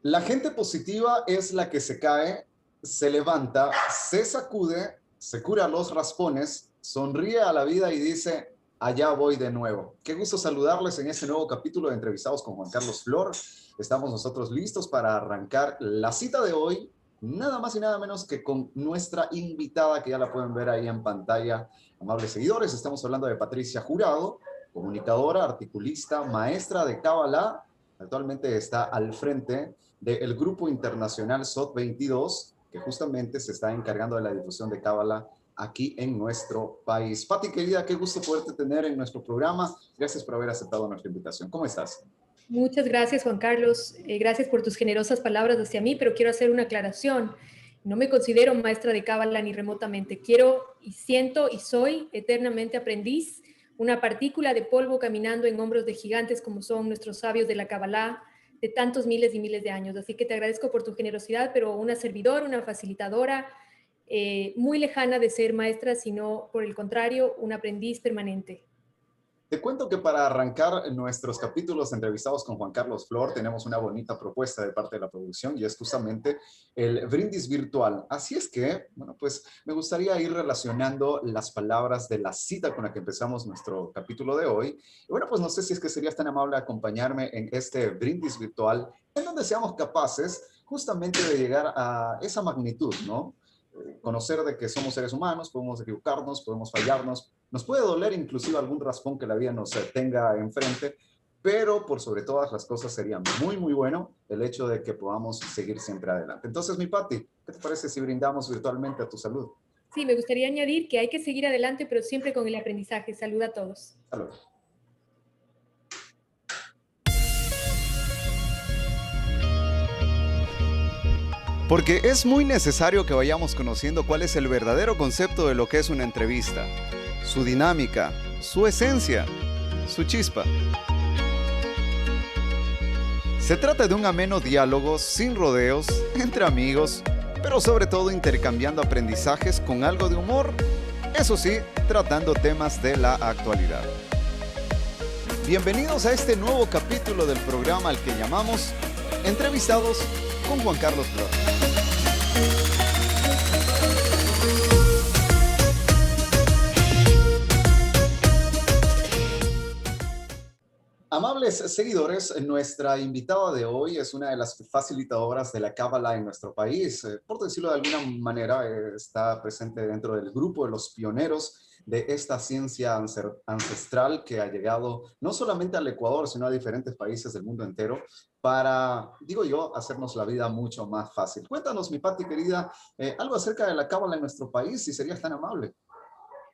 La gente positiva es la que se cae, se levanta, se sacude, se cura los raspones, sonríe a la vida y dice, allá voy de nuevo. Qué gusto saludarles en este nuevo capítulo de Entrevistados con Juan Carlos Flor. Estamos nosotros listos para arrancar la cita de hoy, nada más y nada menos que con nuestra invitada, que ya la pueden ver ahí en pantalla, amables seguidores. Estamos hablando de Patricia Jurado, comunicadora, articulista, maestra de Kabbalah. Actualmente está al frente del grupo internacional SOT 22, que justamente se está encargando de la difusión de Cábala aquí en nuestro país. Pati, querida, qué gusto poderte tener en nuestro programa. Gracias por haber aceptado nuestra invitación. ¿Cómo estás? Muchas gracias, Juan Carlos. Gracias por tus generosas palabras hacia mí, pero quiero hacer una aclaración. No me considero maestra de Cábala ni remotamente. Quiero y siento y soy eternamente aprendiz, una partícula de polvo caminando en hombros de gigantes como son nuestros sabios de la Cábala de tantos miles y miles de años. Así que te agradezco por tu generosidad, pero una servidora, una facilitadora, muy lejana de ser maestra, sino por el contrario, un aprendiz permanente. Te cuento que para arrancar nuestros capítulos entrevistados con Juan Carlos Flor tenemos una bonita propuesta de parte de la producción y es justamente el brindis virtual. Así es que, bueno, pues me gustaría ir relacionando las palabras de la cita con la que empezamos nuestro capítulo de hoy. Y bueno, pues no sé si es que serías tan amable de acompañarme en este brindis virtual en donde seamos capaces justamente de llegar a esa magnitud, ¿no? Conocer de que somos seres humanos, podemos equivocarnos, podemos fallarnos, nos puede doler inclusive algún raspón que la vida nos tenga enfrente, pero por sobre todas las cosas sería muy, muy bueno el hecho de que podamos seguir siempre adelante. Entonces, mi Pati, ¿qué te parece si brindamos virtualmente a tu salud? Sí, me gustaría añadir que hay que seguir adelante, pero siempre con el aprendizaje. Salud a todos. Salud. Porque es muy necesario que vayamos conociendo cuál es el verdadero concepto de lo que es una entrevista, su dinámica, su esencia, su chispa. Se trata de un ameno diálogo sin rodeos, entre amigos, pero sobre todo intercambiando aprendizajes con algo de humor, eso sí, tratando temas de la actualidad. Bienvenidos a este nuevo capítulo del programa al que llamamos Entrevistados con Juan Carlos Flor. Amables seguidores, nuestra invitada de hoy es una de las facilitadoras de la Cábala en nuestro país. Por decirlo de alguna manera, está presente dentro del grupo de los pioneros de esta ciencia ancestral que ha llegado no solamente al Ecuador, sino a diferentes países del mundo entero para, digo yo, hacernos la vida mucho más fácil. Cuéntanos, mi Pati querida, algo acerca de la Cábala en nuestro país, si serías tan amable.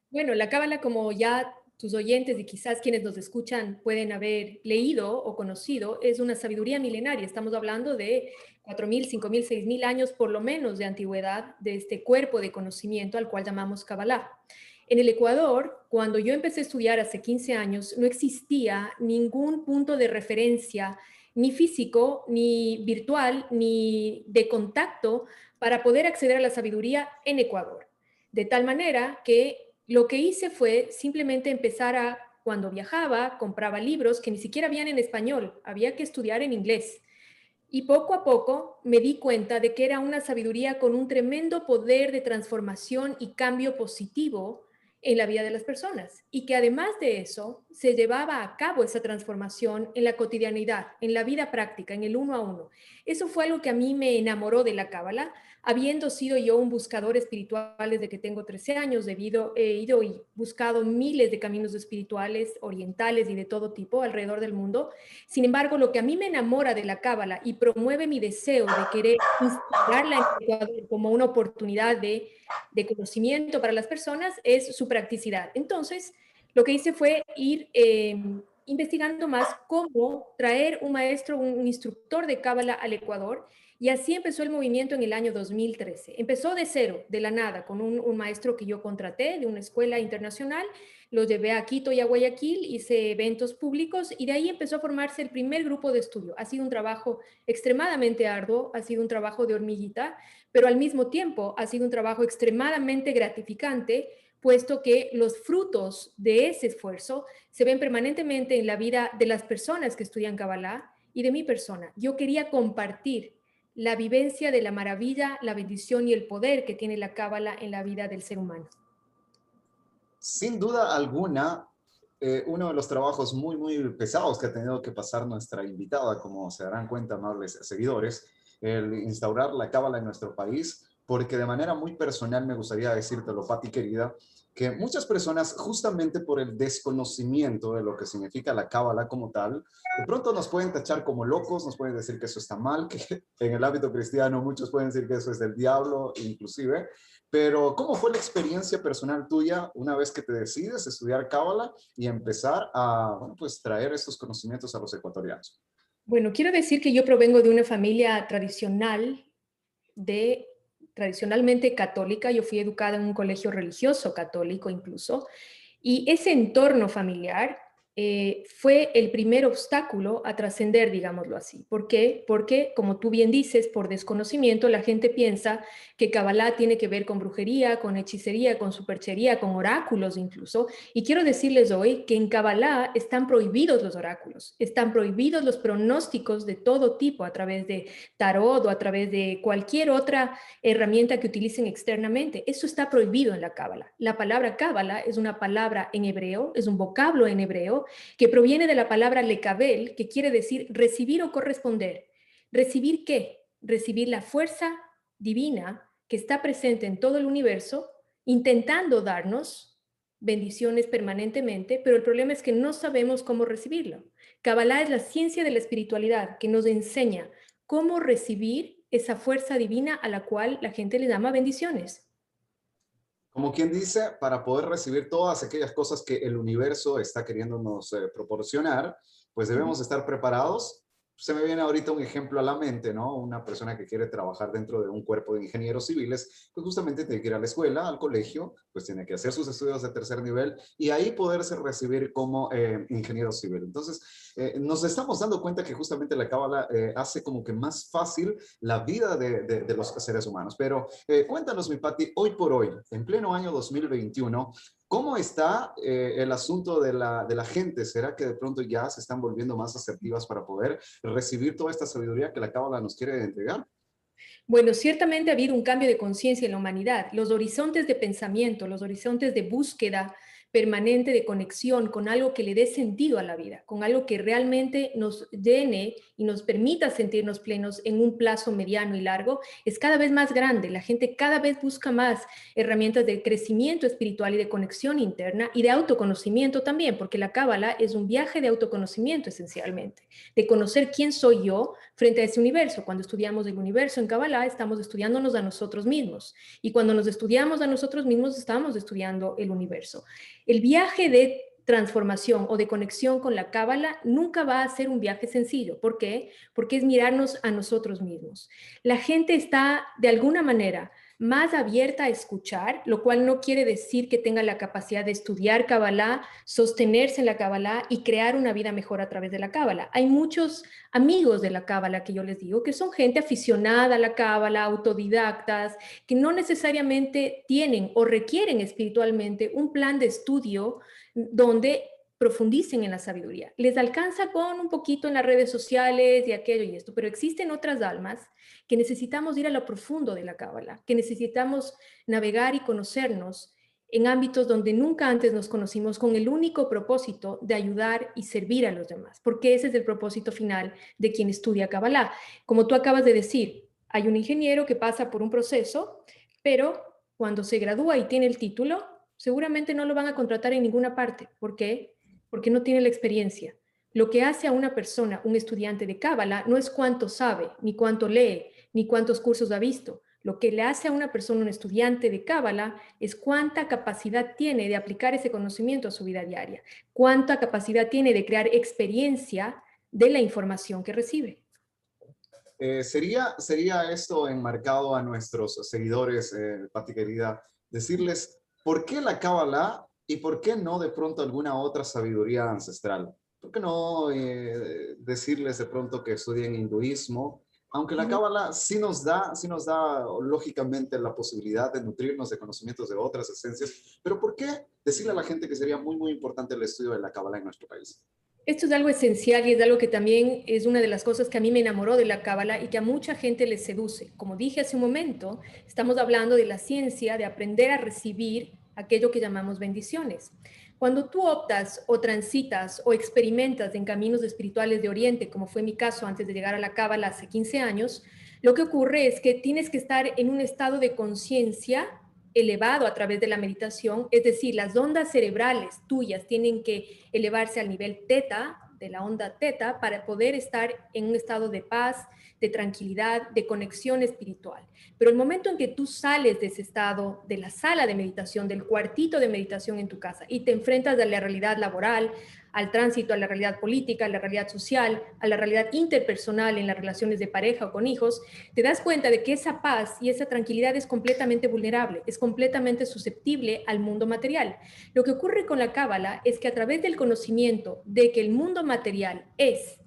Bueno, la cábala, como ya tus oyentes y quizás quienes nos escuchan pueden haber leído o conocido, es una sabiduría milenaria. Estamos hablando de 4.000, 5.000, 6.000 años por lo menos de antigüedad de este cuerpo de conocimiento al cual llamamos Kabbalah. En el Ecuador, cuando yo empecé a estudiar hace 15 años, no existía ningún punto de referencia, ni físico, ni virtual, ni de contacto para poder acceder a la sabiduría en Ecuador. De tal manera que lo que hice fue simplemente empezar a, cuando viajaba, compraba libros que ni siquiera habían en español, había que estudiar en inglés. Y poco a poco me di cuenta de que era una sabiduría con un tremendo poder de transformación y cambio positivo en la vida de las personas. Y que además de eso, se llevaba a cabo esa transformación en la cotidianidad, en la vida práctica, en el uno a uno. Eso fue algo que a mí me enamoró de la Cábala, habiendo sido yo un buscador espiritual desde que tengo 13 años, he ido y buscado miles de caminos espirituales, orientales y de todo tipo alrededor del mundo. Sin embargo, lo que a mí me enamora de la Cábala y promueve mi deseo de querer instalarla en Ecuador como una oportunidad de conocimiento para las personas es su practicidad. Entonces, lo que hice fue ir investigando más cómo traer un maestro, un instructor de Cábala al Ecuador. Y así empezó el movimiento en el año 2013. Empezó de cero, de la nada, con un maestro que yo contraté de una escuela internacional, lo llevé a Quito y a Guayaquil, hice eventos públicos y de ahí empezó a formarse el primer grupo de estudio. Ha sido un trabajo extremadamente arduo, ha sido un trabajo de hormiguita, pero al mismo tiempo ha sido un trabajo extremadamente gratificante, puesto que los frutos de ese esfuerzo se ven permanentemente en la vida de las personas que estudian Kabbalah y de mi persona. Yo quería compartir la vivencia de la maravilla, la bendición y el poder que tiene la Cábala en la vida del ser humano. Sin duda alguna, uno de los trabajos muy pesados que ha tenido que pasar nuestra invitada, como se darán cuenta, amables seguidores, el instaurar la cábala en nuestro país, porque de manera muy personal me gustaría decírtelo, Pati querida, que muchas personas, justamente por el desconocimiento de lo que significa la cábala como tal, de pronto nos pueden tachar como locos, nos pueden decir que eso está mal, que en el ámbito cristiano muchos pueden decir que eso es del diablo, inclusive. Pero, ¿cómo fue la experiencia personal tuya una vez que te decides estudiar Cábala y empezar a, bueno, pues, traer estos conocimientos a los ecuatorianos? Bueno, quiero decir que yo provengo de una familia tradicional, de tradicionalmente católica. Yo fui educada en un colegio religioso católico incluso, y ese entorno familiar fue el primer obstáculo a trascender, digámoslo así. ¿Por qué? Porque, como tú bien dices, por desconocimiento la gente piensa que Kabbalah tiene que ver con brujería, con hechicería, con superchería, con oráculos incluso. Y quiero decirles hoy que en Kabbalah están prohibidos los oráculos, están prohibidos los pronósticos de todo tipo a través de tarot o a través de cualquier otra herramienta que utilicen externamente. Eso está prohibido en la Cábala. La palabra Cábala es una palabra en hebreo, es un vocablo en hebreo que proviene de la palabra lekabel, que quiere decir recibir o corresponder. ¿Recibir qué? Recibir la fuerza divina que está presente en todo el universo, intentando darnos bendiciones permanentemente, pero el problema es que no sabemos cómo recibirlo. Kabbalah es la ciencia de la espiritualidad que nos enseña cómo recibir esa fuerza divina a la cual la gente le llama bendiciones. Como quien dice, para poder recibir todas aquellas cosas que el universo está queriéndonos proporcionar, pues Uh -huh. debemos estar preparados. Se me viene ahorita un ejemplo a la mente, ¿no? Una persona que quiere trabajar dentro de un cuerpo de ingenieros civiles, pues justamente tiene que ir a la escuela, al colegio, pues tiene que hacer sus estudios de tercer nivel y ahí poderse recibir como ingeniero civil. Entonces, nos estamos dando cuenta que justamente la cábala hace como que más fácil la vida de los seres humanos. Pero cuéntanos, mi Pati, hoy por hoy, en pleno año 2021, ¿cómo está el asunto de la gente? ¿Será que de pronto ya se están volviendo más asertivas para poder recibir toda esta sabiduría que la cábala nos quiere entregar? Bueno, ciertamente ha habido un cambio de conciencia en la humanidad. Los horizontes de pensamiento, los horizontes de búsqueda permanente de conexión con algo que le dé sentido a la vida, con algo que realmente nos llene y nos permita sentirnos plenos en un plazo mediano y largo, es cada vez más grande. La gente cada vez busca más herramientas de crecimiento espiritual y de conexión interna y de autoconocimiento también, porque la Cábala es un viaje de autoconocimiento esencialmente, de conocer quién soy yo frente a ese universo. Cuando estudiamos el universo en Kabbalah, estamos estudiándonos a nosotros mismos. Y cuando nos estudiamos a nosotros mismos, estamos estudiando el universo. El viaje de transformación o de conexión con la Cábala nunca va a ser un viaje sencillo. ¿Por qué? Porque es mirarnos a nosotros mismos. La gente está, de alguna manera, más abierta a escuchar, lo cual no quiere decir que tenga la capacidad de estudiar Kabbalah, sostenerse en la Kabbalah y crear una vida mejor a través de la Kabbalah. Hay muchos amigos de la Cábala que yo les digo, que son gente aficionada a la Cábala, autodidactas, que no necesariamente tienen o requieren espiritualmente un plan de estudio donde profundicen en la sabiduría. Les alcanza con un poquito en las redes sociales y aquello y esto, pero existen otras almas que necesitamos ir a lo profundo de la Cábala, que necesitamos navegar y conocernos en ámbitos donde nunca antes nos conocimos con el único propósito de ayudar y servir a los demás, porque ese es el propósito final de quien estudia Kabbalah. Como tú acabas de decir, hay un ingeniero que pasa por un proceso, pero cuando se gradúa y tiene el título, seguramente no lo van a contratar en ninguna parte. ¿Por qué? Porque no tiene la experiencia. Lo que hace a una persona, un estudiante de Kabbalah, no es cuánto sabe, ni cuánto lee, ni cuántos cursos ha visto. Lo que le hace a una persona, un estudiante de Cábala, es cuánta capacidad tiene de aplicar ese conocimiento a su vida diaria, cuánta capacidad tiene de crear experiencia de la información que recibe. ¿Sería esto enmarcado a nuestros seguidores, Pati querida, decirles por qué la Cábala y por qué no de pronto alguna otra sabiduría ancestral? ¿Por qué no decirles de pronto que estudien hinduismo? Aunque la Cábala sí nos da lógicamente la posibilidad de nutrirnos de conocimientos de otras esencias, pero ¿por qué decirle a la gente que sería muy importante el estudio de la Cábala en nuestro país? Esto es algo esencial y es algo que también es una de las cosas que a mí me enamoró de la Cábala y que a mucha gente le seduce. Como dije hace un momento, estamos hablando de la ciencia de aprender a recibir aquello que llamamos bendiciones. Cuando tú optas o transitas o experimentas en caminos espirituales de Oriente, como fue mi caso antes de llegar a la Cábala hace 15 años, lo que ocurre es que tienes que estar en un estado de conciencia elevado a través de la meditación, es decir, las ondas cerebrales tuyas tienen que elevarse al nivel teta, de la onda teta, para poder estar en un estado de paz, de tranquilidad, de conexión espiritual. Pero el momento en que tú sales de ese estado, de la sala de meditación, del cuartito de meditación en tu casa y te enfrentas a la realidad laboral, al tránsito, a la realidad política, a la realidad social, a la realidad interpersonal en las relaciones de pareja o con hijos, te das cuenta de que esa paz y esa tranquilidad es completamente vulnerable, es completamente susceptible al mundo material. Lo que ocurre con la Cábala es que a través del conocimiento de que el mundo material es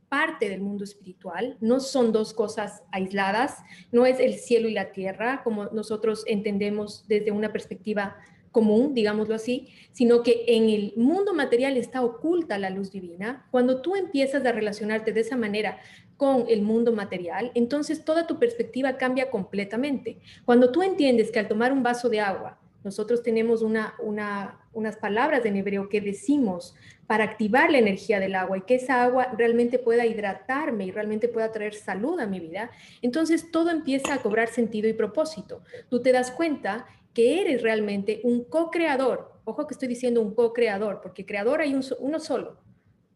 parte del mundo espiritual, no son dos cosas aisladas, no es el cielo y la tierra como nosotros entendemos desde una perspectiva común, digámoslo así, sino que en el mundo material está oculta la luz divina. Cuando tú empiezas a relacionarte de esa manera con el mundo material, entonces toda tu perspectiva cambia completamente. Cuando tú entiendes que al tomar un vaso de agua, nosotros tenemos unas palabras en hebreo que decimos para activar la energía del agua y que esa agua realmente pueda hidratarme y realmente pueda traer salud a mi vida, entonces todo empieza a cobrar sentido y propósito. Tú te das cuenta que eres realmente un co-creador. Ojo que estoy diciendo un co-creador, porque creador hay uno solo.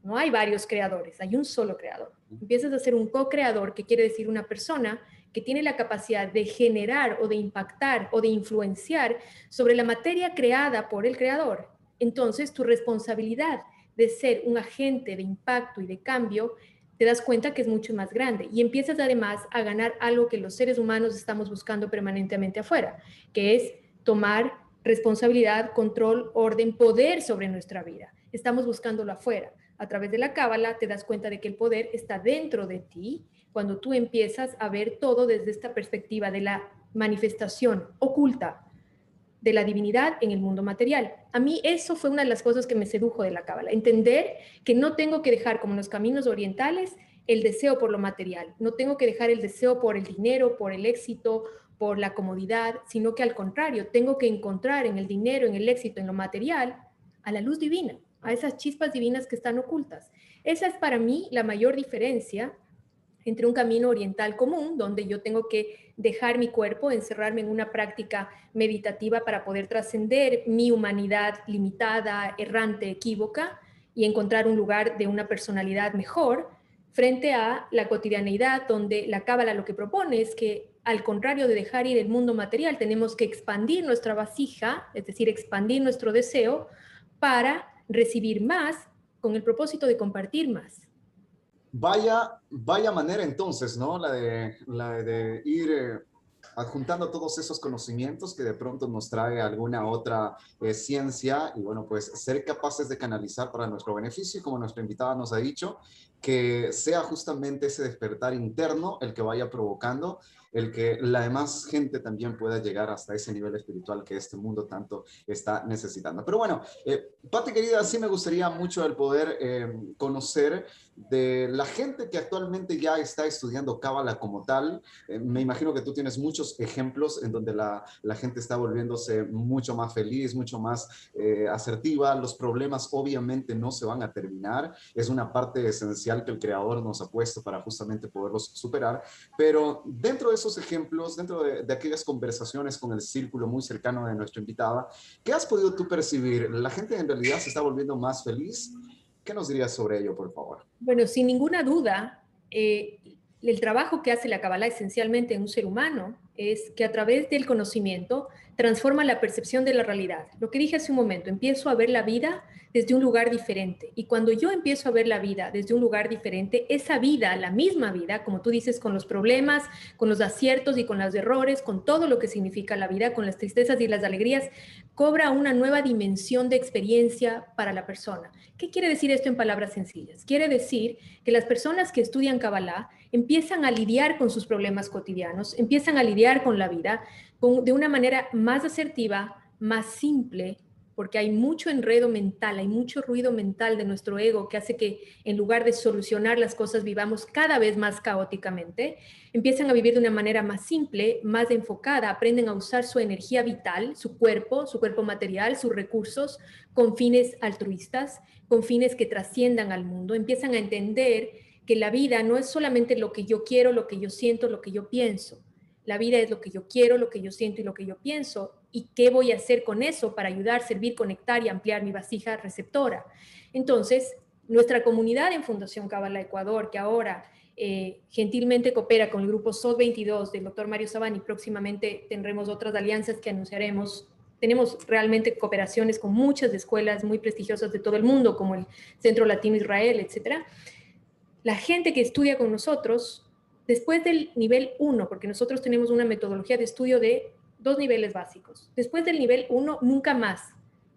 No hay varios creadores, hay un solo creador. Empiezas a ser un co-creador, que quiere decir una persona que tiene la capacidad de generar o de impactar o de influenciar sobre la materia creada por el creador. Entonces, tu responsabilidad de ser un agente de impacto y de cambio, te das cuenta que es mucho más grande y empiezas además a ganar algo que los seres humanos estamos buscando permanentemente afuera, que es tomar responsabilidad, control, orden, poder sobre nuestra vida. Estamos buscándolo afuera. A través de la Cábala te das cuenta de que el poder está dentro de ti cuando tú empiezas a ver todo desde esta perspectiva de la manifestación oculta de la divinidad en el mundo material. A mí eso fue una de las cosas que me sedujo de la Cábala, entender que no tengo que dejar, como en los caminos orientales, el deseo por lo material, no tengo que dejar el deseo por el dinero, por el éxito, por la comodidad, sino que al contrario, tengo que encontrar en el dinero, en el éxito, en lo material, a la luz divina, a esas chispas divinas que están ocultas. Esa es para mí la mayor diferencia entre un camino oriental común, donde yo tengo que dejar mi cuerpo, encerrarme en una práctica meditativa para poder trascender mi humanidad limitada, errante, equívoca, y encontrar un lugar de una personalidad mejor, frente a la cotidianeidad, donde la Cábala lo que propone es que, al contrario de dejar ir el mundo material, tenemos que expandir nuestra vasija, es decir, expandir nuestro deseo para recibir más con el propósito de compartir más. Vaya manera entonces, ¿no? La de ir adjuntando todos esos conocimientos que de pronto nos trae alguna otra ciencia y bueno, pues ser capaces de canalizar para nuestro beneficio y como nuestra invitada nos ha dicho, que sea justamente ese despertar interno el que vaya provocando el que la demás gente también pueda llegar hasta ese nivel espiritual que este mundo tanto está necesitando. Pero bueno, Pati querida, sí me gustaría mucho el poder conocer de la gente que actualmente ya está estudiando Cábala como tal. Me imagino que tú tienes muchos ejemplos en donde la gente está volviéndose mucho más feliz, mucho más asertiva. Los problemas obviamente no se van a terminar. Es una parte esencial que el creador nos ha puesto para justamente poderlos superar. Pero dentro de esos ejemplos, dentro de aquellas conversaciones con el círculo muy cercano de nuestra invitada, ¿qué has podido tú percibir? ¿La gente en realidad se está volviendo más feliz? ¿Qué nos dirías sobre ello, por favor? Bueno, sin ninguna duda, el trabajo que hace la Kabbalah esencialmente en un ser humano es que a través del conocimiento transforma la percepción de la realidad. Lo que dije hace un momento, empiezo a ver la vida desde un lugar diferente. Y cuando yo empiezo a ver la vida desde un lugar diferente, esa vida, la misma vida, como tú dices, con los problemas, con los aciertos y con los errores, con todo lo que significa la vida, con las tristezas y las alegrías, cobra una nueva dimensión de experiencia para la persona. ¿Qué quiere decir esto en palabras sencillas? Quiere decir que las personas que estudian Kabbalah empiezan a lidiar con sus problemas cotidianos, empiezan a lidiar con la vida de una manera más asertiva, más simple, porque hay mucho enredo mental, hay mucho ruido mental de nuestro ego que hace que en lugar de solucionar las cosas vivamos cada vez más caóticamente, empiezan a vivir de una manera más simple, más enfocada, aprenden a usar su energía vital, su cuerpo material, sus recursos con fines altruistas, con fines que trasciendan al mundo, empiezan a entender que la vida no es solamente lo que yo quiero, lo que yo siento, lo que yo pienso. La vida es lo que yo quiero, lo que yo siento y lo que yo pienso. ¿Y qué voy a hacer con eso para ayudar, servir, conectar y ampliar mi vasija receptora? Entonces, nuestra comunidad en Fundación Kabbalah Ecuador, que ahora gentilmente coopera con el grupo SOT 22 del doctor Mario Sabani, próximamente tendremos otras alianzas que anunciaremos. Tenemos realmente cooperaciones con muchas escuelas muy prestigiosas de todo el mundo, como el Centro Latino Israel, etcétera. La gente que estudia con nosotros, después del nivel 1, porque nosotros tenemos una metodología de estudio de 2 niveles básicos, después del nivel 1 nunca más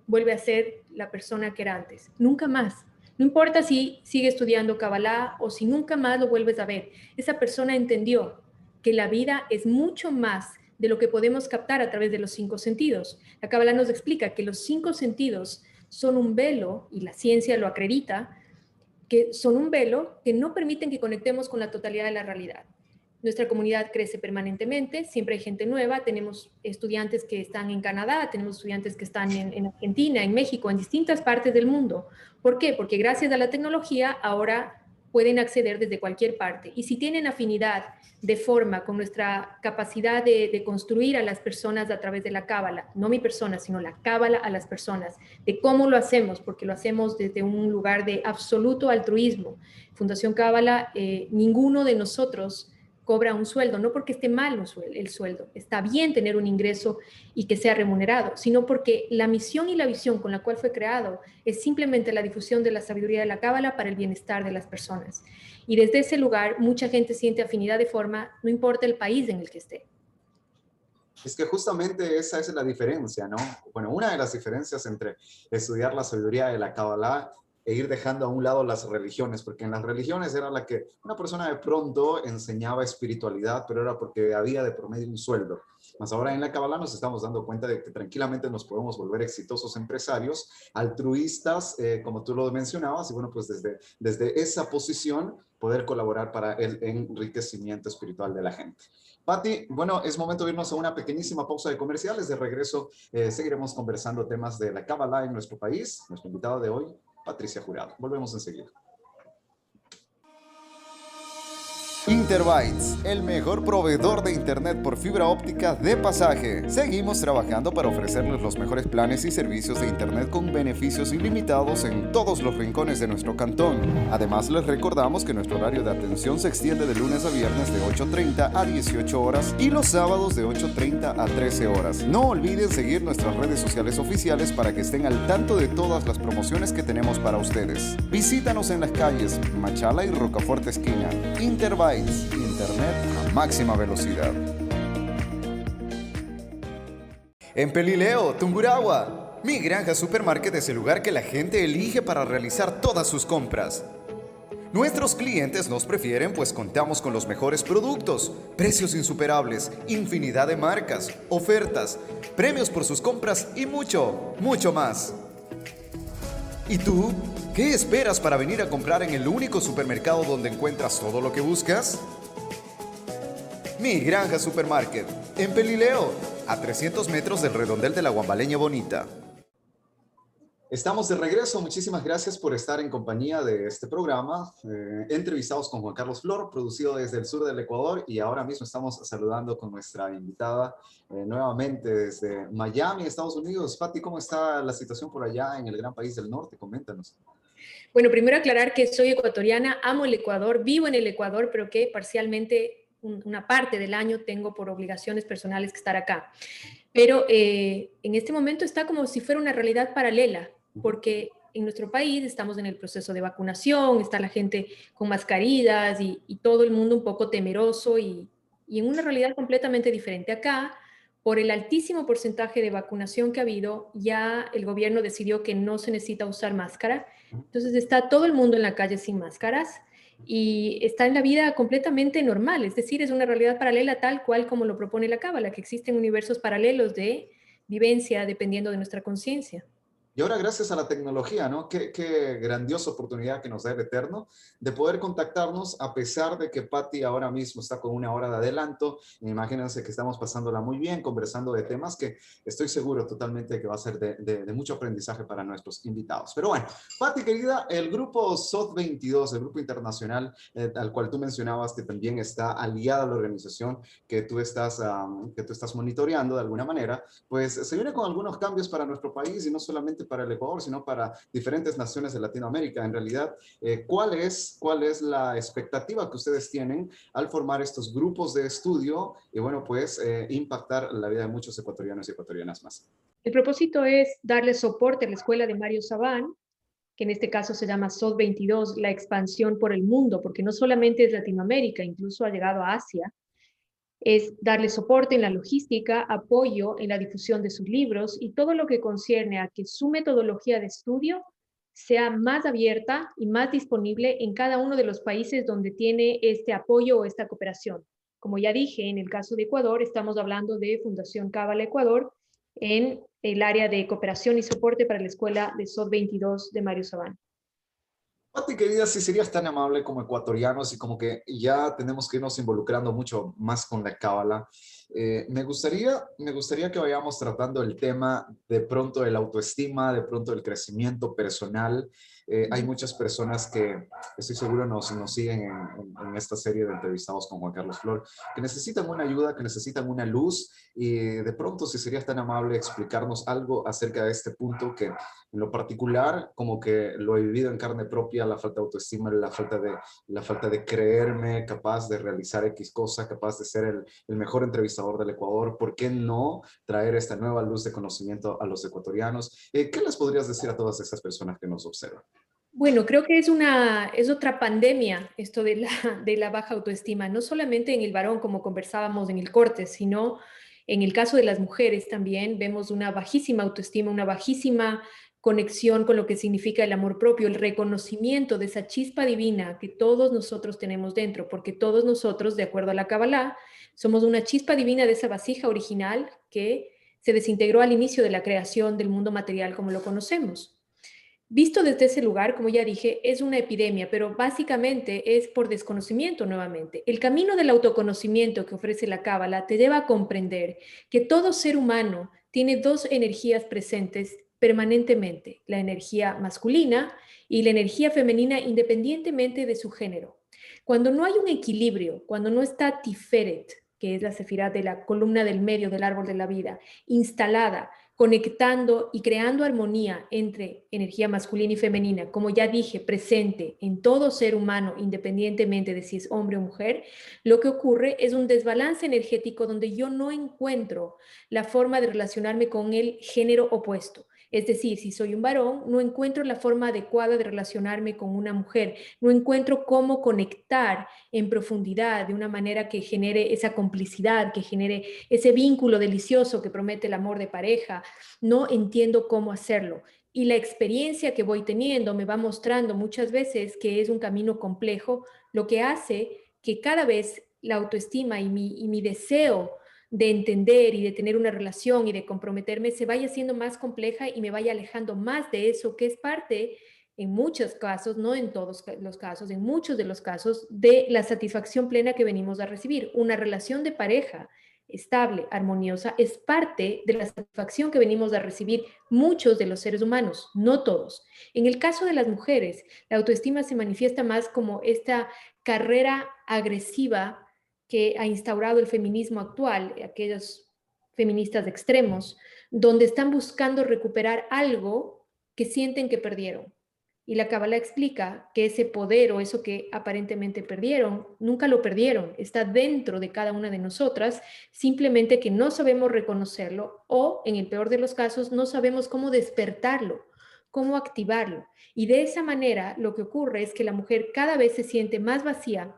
vuelve a ser la persona que era antes, nunca más. No importa si sigue estudiando Kabbalah o si nunca más lo vuelves a ver. Esa persona entendió que la vida es mucho más de lo que podemos captar a través de los 5 sentidos. La Kabbalah nos explica que los 5 sentidos son un velo, y la ciencia lo acredita, que son un velo que no permiten que conectemos con la totalidad de la realidad. Nuestra comunidad crece permanentemente, siempre hay gente nueva, tenemos estudiantes que están en Canadá, tenemos estudiantes que están en Argentina, en México, en distintas partes del mundo. ¿Por qué? Porque gracias a la tecnología ahora pueden acceder desde cualquier parte. Y si tienen afinidad de forma con nuestra capacidad de construir a las personas a través de la cábala, no mi persona, sino la cábala a las personas, de cómo lo hacemos, porque lo hacemos desde un lugar de absoluto altruismo. Fundación Cábala, ninguno de nosotros cobra un sueldo, no porque esté mal el sueldo, está bien tener un ingreso y que sea remunerado, sino porque la misión y la visión con la cual fue creado es simplemente la difusión de la sabiduría de la Cábala para el bienestar de las personas. Y desde ese lugar mucha gente siente afinidad de forma, no importa el país en el que esté. Es que justamente esa es la diferencia, ¿no? Bueno, una de las diferencias entre estudiar la sabiduría de la Kabbalah e ir dejando a un lado las religiones, porque en las religiones era la que una persona de pronto enseñaba espiritualidad, pero era porque había de por medio un sueldo. Más ahora en la Kabbalah nos estamos dando cuenta de que tranquilamente nos podemos volver exitosos empresarios, altruistas, como tú lo mencionabas, y bueno, pues desde esa posición poder colaborar para el enriquecimiento espiritual de la gente. Pati, bueno, es momento de irnos a una pequeñísima pausa de comerciales. De regreso, seguiremos conversando temas de la Kabbalah en nuestro país. Nuestro invitado de hoy, Patricia Jurado. Volvemos enseguida. Interbytes, el mejor proveedor de internet por fibra óptica de pasaje. Seguimos trabajando para ofrecerles los mejores planes y servicios de internet con beneficios ilimitados en todos los rincones de nuestro cantón. Además, les recordamos que nuestro horario de atención se extiende de lunes a viernes de 8:30 a 18 horas y los sábados de 8:30 a 13 horas. No olviden seguir nuestras redes sociales oficiales para que estén al tanto de todas las promociones que tenemos para ustedes. Visítanos en las calles Machala y Rocafuerte esquina. Interbytes, internet a máxima velocidad. En Pelileo, Tungurahua, Mi Granja Supermarket es el lugar que la gente elige para realizar todas sus compras. Nuestros clientes nos prefieren pues contamos con los mejores productos, precios insuperables, infinidad de marcas, ofertas, premios por sus compras y mucho, mucho más. ¿Y tú? ¿Qué esperas para venir a comprar en el único supermercado donde encuentras todo lo que buscas? Mi Granja Supermarket, en Pelileo, a 300 metros del redondel de la Guambaleña Bonita. Estamos de regreso. Muchísimas gracias por estar en compañía de este programa. Entrevistados con Juan Carlos Flor, producido desde el sur del Ecuador. Y ahora mismo estamos saludando con nuestra invitada nuevamente desde Miami, Estados Unidos. Pati, ¿cómo está la situación por allá en el gran país del norte? Coméntanos. Bueno, primero aclarar que soy ecuatoriana, amo el Ecuador, vivo en el Ecuador, pero que parcialmente una parte del año tengo por obligaciones personales que estar acá. Pero en este momento está como si fuera una realidad paralela, porque en nuestro país estamos en el proceso de vacunación, está la gente con mascarillas y todo el mundo un poco temeroso y en una realidad completamente diferente. Acá, por el altísimo porcentaje de vacunación que ha habido, ya el gobierno decidió que no se necesita usar máscara. Entonces está todo el mundo en la calle sin máscaras y está en la vida completamente normal, es decir, es una realidad paralela tal cual como lo propone la Cábala, que existen universos paralelos de vivencia dependiendo de nuestra conciencia. Y ahora gracias a la tecnología, ¿no? Qué grandiosa oportunidad que nos da el Eterno de poder contactarnos a pesar de que Patti ahora mismo está con una hora de adelanto. Imagínense que estamos pasándola muy bien, conversando de temas que estoy seguro totalmente que va a ser de mucho aprendizaje para nuestros invitados. Pero bueno, Patti querida, el grupo SOT 22, el grupo internacional al cual tú mencionabas que también está aliada a la organización que tú estás monitoreando de alguna manera, pues se viene con algunos cambios para nuestro país y no solamente para el Ecuador, sino para diferentes naciones de Latinoamérica. En realidad, ¿cuál es la expectativa que ustedes tienen al formar estos grupos de estudio y, bueno, pues impactar la vida de muchos ecuatorianos y ecuatorianas más? El propósito es darle soporte a la escuela de Mario Sabán, que en este caso se llama SOT 22, la expansión por el mundo, porque no solamente es Latinoamérica, incluso ha llegado a Asia. Es darle soporte en la logística, apoyo en la difusión de sus libros y todo lo que concierne a que su metodología de estudio sea más abierta y más disponible en cada uno de los países donde tiene este apoyo o esta cooperación. Como ya dije, en el caso de Ecuador, estamos hablando de Fundación Cábala Ecuador en el área de cooperación y soporte para la escuela de SOT 22 de Mario Sabán. Pati, querida, si serías tan amable como ecuatorianos y como que ya tenemos que irnos involucrando mucho más con la cábala, me gustaría que vayamos tratando el tema de pronto de la autoestima, de pronto del crecimiento personal. Hay muchas personas que estoy seguro nos siguen en esta serie de entrevistados con Juan Carlos Flor, que necesitan una ayuda, que necesitan una luz y de pronto si serías tan amable explicarnos algo acerca de este punto que en lo particular, como que lo he vivido en carne propia, la falta de autoestima, la falta de creerme capaz de realizar X cosa, capaz de ser el mejor entrevistador del Ecuador. ¿Por qué no traer esta nueva luz de conocimiento a los ecuatorianos? ¿Qué les podrías decir a todas esas personas que nos observan? Bueno, creo que es otra pandemia esto de de la baja autoestima, no solamente en el varón, como conversábamos en el corte, sino en el caso de las mujeres también vemos una bajísima autoestima, una bajísima conexión con lo que significa el amor propio, el reconocimiento de esa chispa divina que todos nosotros tenemos dentro, porque todos nosotros, de acuerdo a la Kabbalah, somos una chispa divina de esa vasija original que se desintegró al inicio de la creación del mundo material como lo conocemos. Visto desde ese lugar, como ya dije, es una epidemia, pero básicamente es por desconocimiento nuevamente. El camino del autoconocimiento que ofrece la Cábala te lleva a comprender que todo ser humano tiene dos energías presentes permanentemente, la energía masculina y la energía femenina independientemente de su género. Cuando no hay un equilibrio, cuando no está Tiferet, que es la sefirá de la columna del medio del árbol de la vida, instalada, conectando y creando armonía entre energía masculina y femenina, como ya dije, presente en todo ser humano, independientemente de si es hombre o mujer, lo que ocurre es un desbalance energético donde yo no encuentro la forma de relacionarme con el género opuesto. Es decir, si soy un varón, no encuentro la forma adecuada de relacionarme con una mujer, no encuentro cómo conectar en profundidad de una manera que genere esa complicidad, que genere ese vínculo delicioso que promete el amor de pareja. No entiendo cómo hacerlo. Y la experiencia que voy teniendo me va mostrando muchas veces que es un camino complejo, lo que hace que cada vez la autoestima y mi deseo de entender y de tener una relación y de comprometerme se vaya haciendo más compleja y me vaya alejando más de eso que es parte, en muchos casos, no en todos los casos, en muchos de los casos, de la satisfacción plena que venimos a recibir. Una relación de pareja estable, armoniosa, es parte de la satisfacción que venimos a recibir muchos de los seres humanos, no todos. En el caso de las mujeres, la autoestima se manifiesta más como esta carrera agresiva que ha instaurado el feminismo actual, aquellos feministas extremos, donde están buscando recuperar algo que sienten que perdieron. Y la Kabbalah explica que ese poder o eso que aparentemente perdieron, nunca lo perdieron, está dentro de cada una de nosotras, simplemente que no sabemos reconocerlo o, en el peor de los casos, no sabemos cómo despertarlo, cómo activarlo. Y de esa manera lo que ocurre es que la mujer cada vez se siente más vacía,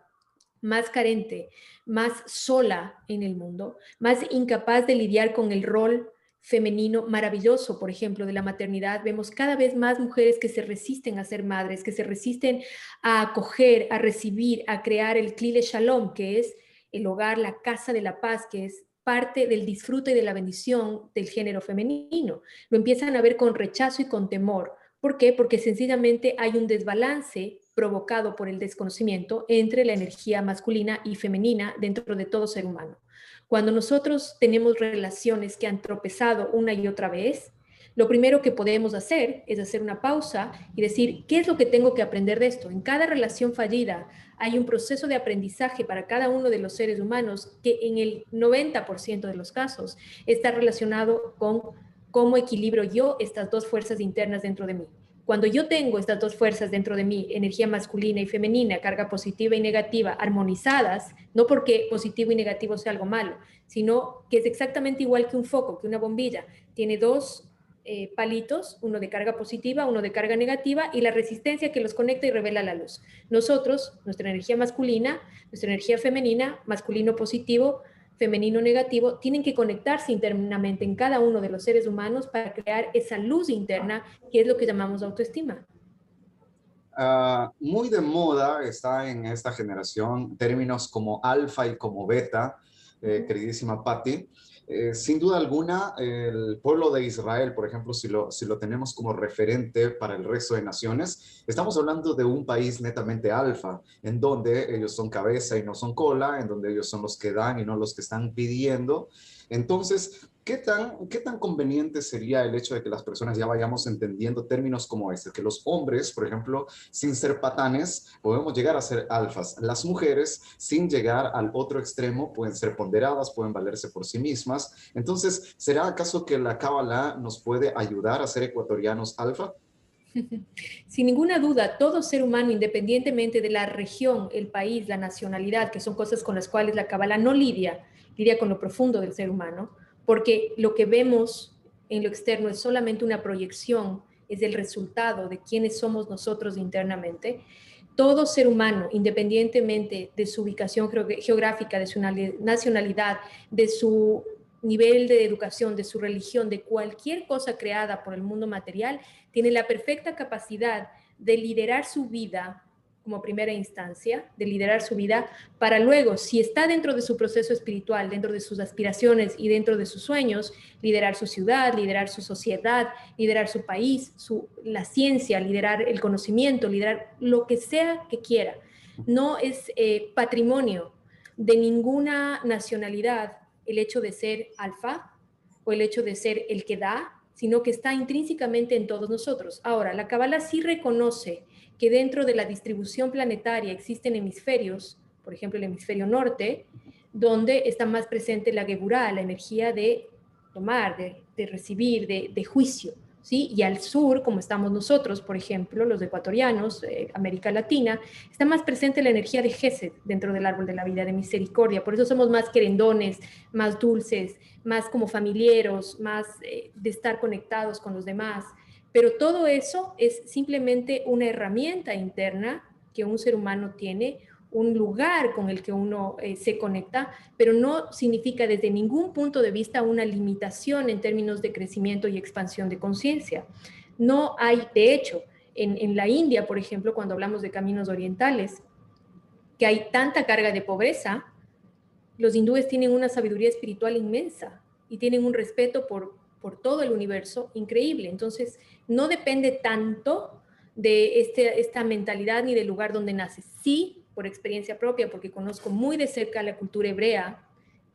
más carente, más sola en el mundo, más incapaz de lidiar con el rol femenino maravilloso, por ejemplo, de la maternidad. Vemos cada vez más mujeres que se resisten a ser madres, que se resisten a acoger, a recibir, a crear el Klile Shalom, que es el hogar, la casa de la paz, que es parte del disfrute y de la bendición del género femenino. Lo empiezan a ver con rechazo y con temor. ¿Por qué? Porque sencillamente hay un desbalance provocado por el desconocimiento entre la energía masculina y femenina dentro de todo ser humano. Cuando nosotros tenemos relaciones que han tropezado una y otra vez, lo primero que podemos hacer es hacer una pausa y decir, ¿qué es lo que tengo que aprender de esto? En cada relación fallida hay un proceso de aprendizaje para cada uno de los seres humanos que en el 90% de los casos está relacionado con cómo equilibro yo estas dos fuerzas internas dentro de mí. Cuando yo tengo estas dos fuerzas dentro de mí, energía masculina y femenina, carga positiva y negativa, armonizadas, no porque positivo y negativo sea algo malo, sino que es exactamente igual que un foco, que una bombilla. Tiene dos palitos, uno de carga positiva, uno de carga negativa, y la resistencia que los conecta y revela la luz. Nosotros, nuestra energía masculina, nuestra energía femenina, masculino positivo, femenino negativo, tienen que conectarse internamente en cada uno de los seres humanos para crear esa luz interna, que es lo que llamamos autoestima. Muy de moda está en esta generación términos como alfa y como beta, queridísima Patti. Sin duda alguna, el pueblo de Israel, por ejemplo, si lo tenemos como referente para el resto de naciones, estamos hablando de un país netamente alfa, en donde ellos son cabeza y no son cola, en donde ellos son los que dan y no los que están pidiendo. Entonces, qué tan conveniente sería el hecho de que las personas ya vayamos entendiendo términos como este? Que los hombres, por ejemplo, sin ser patanes, podemos llegar a ser alfas. Las mujeres, sin llegar al otro extremo, pueden ser ponderadas, pueden valerse por sí mismas. Entonces, ¿será acaso que la Cábala nos puede ayudar a ser ecuatorianos alfa? Sin ninguna duda, todo ser humano, independientemente de la región, el país, la nacionalidad, que son cosas con las cuales la Cábala no lidia con lo profundo del ser humano, porque lo que vemos en lo externo es solamente una proyección, es el resultado de quiénes somos nosotros internamente. Todo ser humano, independientemente de su ubicación geográfica, de su nacionalidad, de su nivel de educación, de su religión, de cualquier cosa creada por el mundo material, tiene la perfecta capacidad de liderar su vida como primera instancia, de liderar su vida para luego, si está dentro de su proceso espiritual, dentro de sus aspiraciones y dentro de sus sueños, liderar su ciudad, liderar su sociedad, liderar su país, la ciencia, liderar el conocimiento, liderar lo que sea que quiera. No es patrimonio de ninguna nacionalidad el hecho de ser alfa o el hecho de ser el que da, sino que está intrínsecamente en todos nosotros. Ahora, la Cábala sí reconoce que dentro de la distribución planetaria existen hemisferios, por ejemplo el hemisferio norte, donde está más presente la Geburá, la energía de tomar, de recibir, de juicio. ¿Sí? Y al sur, como estamos nosotros, por ejemplo, los ecuatorianos, América Latina, está más presente la energía de Gesed dentro del árbol de la vida, de misericordia. Por eso somos más querendones, más dulces, más como familiares, más de estar conectados con los demás. Pero todo eso es simplemente una herramienta interna que un ser humano tiene, un lugar con el que uno se conecta, pero no significa desde ningún punto de vista una limitación en términos de crecimiento y expansión de conciencia. No hay, de hecho, en la India, por ejemplo, cuando hablamos de caminos orientales, que hay tanta carga de pobreza, los hindúes tienen una sabiduría espiritual inmensa y tienen un respeto por todo el universo increíble. Entonces, no depende tanto de esta mentalidad ni del lugar donde naces. Sí, por experiencia propia, porque conozco muy de cerca la cultura hebrea,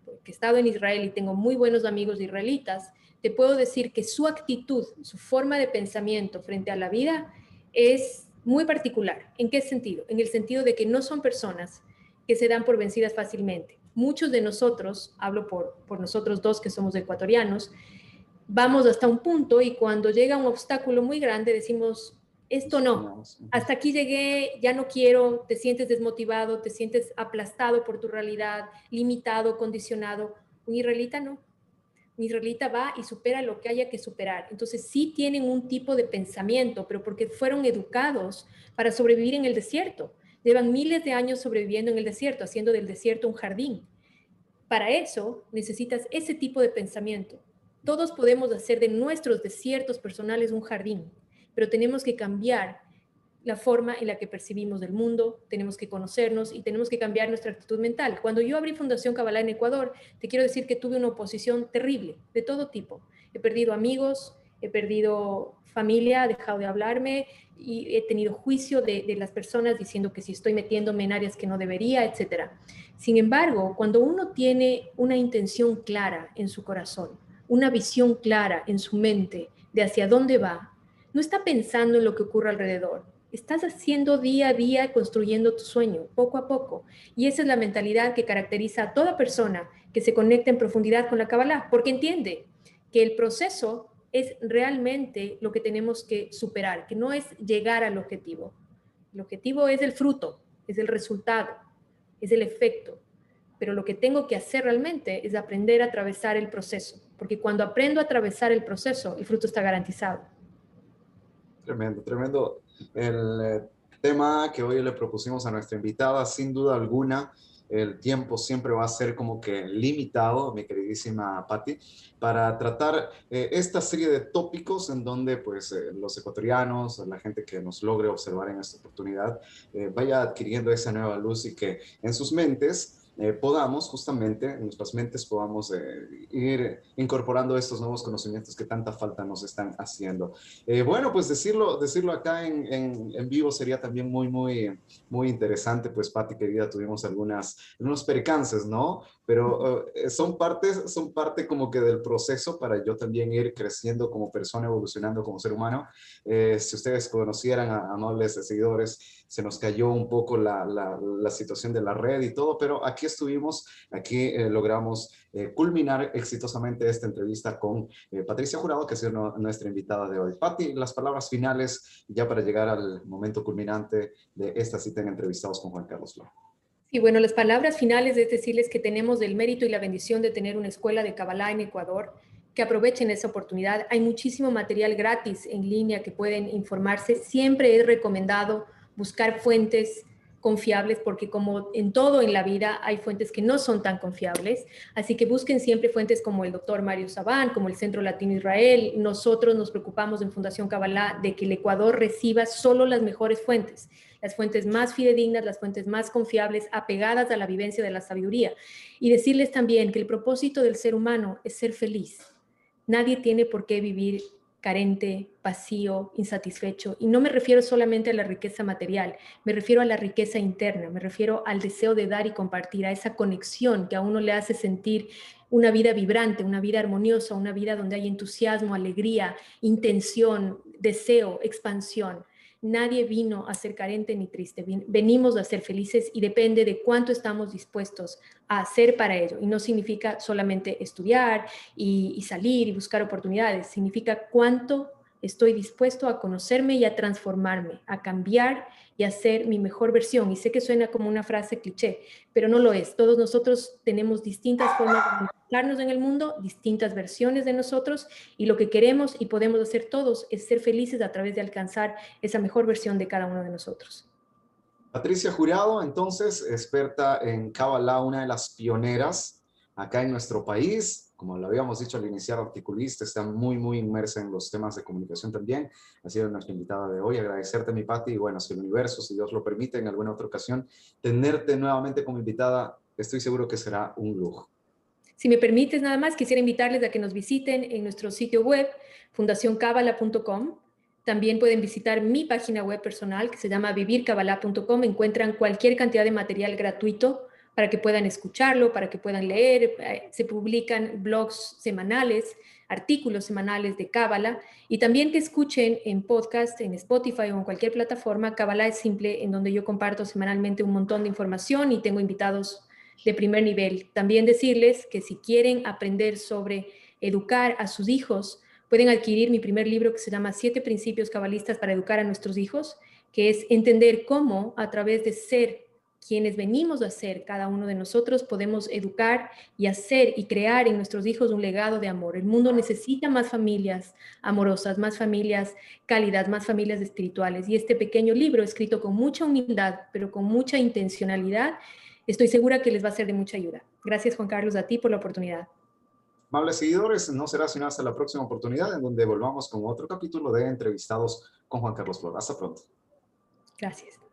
porque he estado en Israel y tengo muy buenos amigos israelitas, te puedo decir que su actitud, su forma de pensamiento frente a la vida es muy particular. ¿En qué sentido? En el sentido de que no son personas que se dan por vencidas fácilmente. Muchos de nosotros, hablo por nosotros dos que somos ecuatorianos, vamos hasta un punto y cuando llega un obstáculo muy grande decimos, esto no, hasta aquí llegué, ya no quiero, te sientes desmotivado, te sientes aplastado por tu realidad, limitado, condicionado. Un israelita no. Un israelita va y supera lo que haya que superar. Entonces sí tienen un tipo de pensamiento, pero porque fueron educados para sobrevivir en el desierto. Llevan miles de años sobreviviendo en el desierto, haciendo del desierto un jardín. Para eso necesitas ese tipo de pensamiento. Todos podemos hacer de nuestros desiertos personales un jardín, pero tenemos que cambiar la forma en la que percibimos el mundo, tenemos que conocernos y tenemos que cambiar nuestra actitud mental. Cuando yo abrí Fundación Kabbalah en Ecuador, te quiero decir que tuve una oposición terrible, de todo tipo. He perdido amigos, he perdido familia, ha dejado de hablarme y he tenido juicio de las personas diciendo que si estoy metiéndome en áreas que no debería, etc. Sin embargo, cuando uno tiene una intención clara en su corazón, una visión clara en su mente de hacia dónde va, no está pensando en lo que ocurre alrededor. Estás haciendo día a día, construyendo tu sueño, poco a poco. Y esa es la mentalidad que caracteriza a toda persona que se conecta en profundidad con la Kabbalah, porque entiende que el proceso es realmente lo que tenemos que superar, que no es llegar al objetivo. El objetivo es el fruto, es el resultado, es el efecto. Pero lo que tengo que hacer realmente es aprender a atravesar el proceso, porque cuando aprendo a atravesar el proceso, el fruto está garantizado. Tremendo, tremendo. El tema que hoy le propusimos a nuestra invitada, sin duda alguna, el tiempo siempre va a ser como que limitado, mi queridísima Patti, para tratar esta serie de tópicos en donde pues los ecuatorianos, la gente que nos logre observar en esta oportunidad, vaya adquiriendo esa nueva luz y que en sus mentes podamos justamente, en nuestras mentes podamos ir incorporando estos nuevos conocimientos que tanta falta nos están haciendo. Bueno, pues decirlo acá en vivo sería también muy interesante, pues Patti querida, tuvimos algunos percances, ¿no? Pero son parte como que del proceso para yo también ir creciendo como persona, evolucionando como ser humano. Si ustedes conocieran a amables seguidores, se nos cayó un poco la situación de la red y todo, pero aquí estuvimos, aquí logramos culminar exitosamente esta entrevista con Patricia Jurado, que ha sido nuestra invitada de hoy. Patti, las palabras finales ya para llegar al momento culminante de esta cita en Entrevistados con Juan Carlos Flor. Y bueno, las palabras finales es decirles que tenemos el mérito y la bendición de tener una escuela de Kabbalah en Ecuador, que aprovechen esa oportunidad. Hay muchísimo material gratis en línea que pueden informarse. Siempre es recomendado buscar fuentes confiables, porque como en todo en la vida hay fuentes que no son tan confiables, así que busquen siempre fuentes como el doctor Mario Sabán, como el Centro Latino Israel. Nosotros nos preocupamos en Fundación Kabbalah de que el Ecuador reciba solo las mejores fuentes, las fuentes más fidedignas, las fuentes más confiables, apegadas a la vivencia de la sabiduría. Y decirles también que el propósito del ser humano es ser feliz. Nadie tiene por qué vivir carente, vacío, insatisfecho. Y no me refiero solamente a la riqueza material, me refiero a la riqueza interna, me refiero al deseo de dar y compartir, a esa conexión que a uno le hace sentir una vida vibrante, una vida armoniosa, una vida donde hay entusiasmo, alegría, intención, deseo, expansión. Nadie vino a ser carente ni triste, venimos a ser felices y depende de cuánto estamos dispuestos a hacer para ello. Y no significa solamente estudiar y salir y buscar oportunidades, significa cuánto estoy dispuesto a conocerme y a transformarme, a cambiar y a ser mi mejor versión. Y sé que suena como una frase cliché, pero no lo es. Todos nosotros tenemos distintas formas de manifestarnos en el mundo, distintas versiones de nosotros, y lo que queremos y podemos hacer todos es ser felices a través de alcanzar esa mejor versión de cada uno de nosotros. Patricia Jurado, entonces, experta en Kabbalah, una de las pioneras acá en nuestro país. Como lo habíamos dicho al iniciar, articulista, está muy inmersa en los temas de comunicación también. Ha sido nuestra invitada de hoy. Agradecerte, mi Patti, y bueno, si el universo, si Dios lo permite, en alguna otra ocasión, tenerte nuevamente como invitada, estoy seguro que será un lujo. Si me permites, nada más, quisiera invitarles a que nos visiten en nuestro sitio web, fundacionkabbalah.com. También pueden visitar mi página web personal, que se llama vivirkabbalah.com. Encuentran cualquier cantidad de material gratuito para que puedan escucharlo, para que puedan leer. Se publican blogs semanales, artículos semanales de Kabbalah, y también que escuchen en podcast, en Spotify o en cualquier plataforma. Kabbalah es Simple, en donde yo comparto semanalmente un montón de información y tengo invitados de primer nivel. También decirles que si quieren aprender sobre educar a sus hijos, pueden adquirir mi primer libro que se llama 7 principios cabalistas para educar a nuestros hijos, que es entender cómo a través de ser quienes venimos a ser cada uno de nosotros, podemos educar y hacer y crear en nuestros hijos un legado de amor. El mundo necesita más familias amorosas, más familias cálidas, más familias espirituales. Y este pequeño libro, escrito con mucha humildad, pero con mucha intencionalidad, estoy segura que les va a ser de mucha ayuda. Gracias, Juan Carlos, a ti por la oportunidad. Amables seguidores, no será sino hasta la próxima oportunidad en donde volvamos con otro capítulo de Entrevistados con Juan Carlos Flor. Hasta pronto. Gracias.